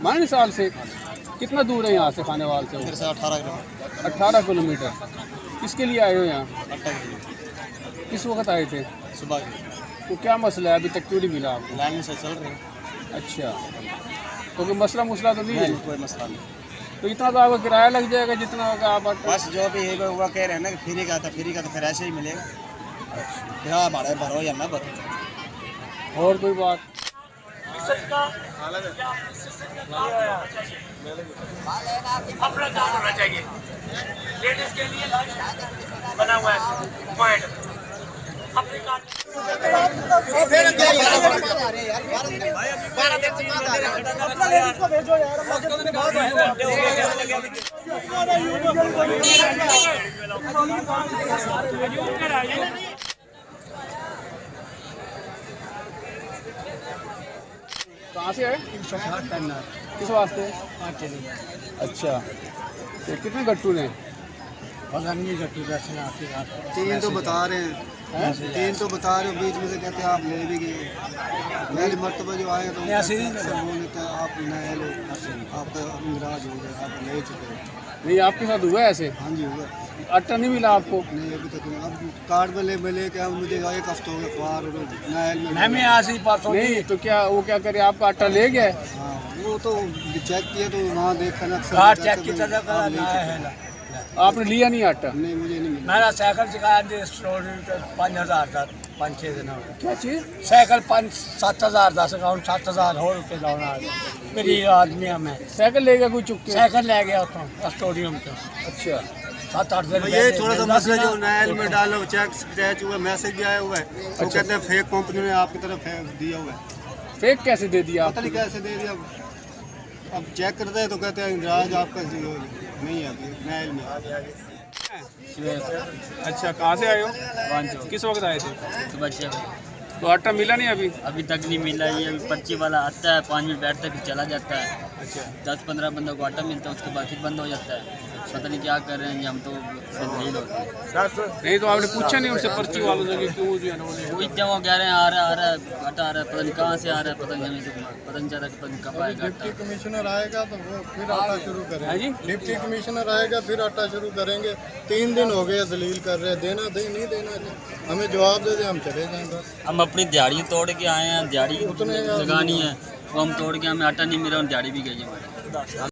मानी साल से। कितना दूर है यहाँ से खानेवाल से? इधर से 18 किलोमीटर। 18 किलोमीटर। किसके लिए आए हो यहाँ? आटा के लिए। किस वक्त आए थे? सुबह के। तो क्या मसला है, अभी तक क्यों नहीं मिला आपको? लाइन से चल रहे हैं। अच्छा, तो कोई मसला तो नहीं है? कोई मसला नहीं। तो इतना तो आपको किराया लग जाएगा जितना होगा आप? बस जो भी है वो कह रहे हैं ना कि फ्री का तो फिर ऐसे ही मिलेगा। क्या भाड़ा भरो या ना भरो। और कोई बात? अपना काम होना चाहिए, लेडीज के लिए बना हुआ है पॉइंट अपने कहाँ से है? किस वास्ते? अच्छा, तो कितने गट्टू ने? तीन तो बता रहे हैं, तीन तो बता रहे हो, बीच में से कहते हैं आप ले भी गए। पहली मरतबा जो आए तो सब बोले थे आप नए लो, आप नाराज हो गए, आप ले चुके। नहीं, आपके साथ हुआ है ऐसे? हाँ जी हुआ। आटा नहीं मिला आपको? नहीं अभी तक नहीं। अब कार्ड में ले के मुझे एक हफ्ता हो गया ख्वार नहीं तो क्या वो क्या करे, आपका आटा ले गया? हाँ वो तो चेक किया तो वहाँ देखा ना कार्ड चेक किया आपने लिया नहीं आटा? नहीं मुझे नहीं मिला। मेरा साइकिल सिखाया 5,000 था, 5-6 दिन हो गए। क्या चीज़? साइकिल 5-7,000 था, अकाउंट 7,000 हो रुपये लाना मेरी आदमी है। मैं साइकिल ले गया कोई चुप के? साइकिल ले गया तो स्टोडियम से। अच्छा, 7-8 दिन। ये थोड़ा सा मसला जो नया में डालो चेक स्क्रैच हुआ, मैसेज भी आया हुआ है तो कहते हैं फेक कंपनी ने आपकी तरफ दिया हुआ है। फेक कैसे दे दिया? पता नहीं कैसे दे दिया। अब चेक करते हैं तो कहते हैं राज आपका नहीं है नैल में। अच्छा, कहाँ से आए हो? किस वक्त आए थे? सुबह 6 बजे। तो आटा मिला नहीं अभी? अभी तक नहीं मिला। ये अभी पर्ची वाला आता है, 5 मिनट बैठता है फिर चला जाता है। अच्छा, 10-15 बंदों को आटा मिलता है, उसके बाद फिर बंद हो जाता है। पता नहीं क्या कर रहे हैं, हम तो फेल होते हैं। नहीं तो आपने पूछा नहीं उनसे पर्ची वालों से कि क्यों जो है ना वो इतना वो कह रहे हैं आ रहा है आटा आ रहा है, पता नहीं कहाँ से आ रहा है, पता नहीं हमें तो पता नहीं चल रहा कि पता नहीं कब आएगा आटा। डिप्टी कमिश्नर आएगा तो वो फिर आटा शुरू है करेंगे। जी? डिप्टी कमिश्नर आएगा फिर आटा शुरू करेंगे। 3 दिन हो गए दलील कर रहे हैं, देना दे नहीं देना, हमें जवाब दे दे हम चले जाएंगे। हम अपनी दिहाड़ी तोड़ के आए हैं, दिहाड़ी लगानी है, वो हम तोड़ के हमें आटा नहीं मिला और दिहाड़ी भी गई है हमारी।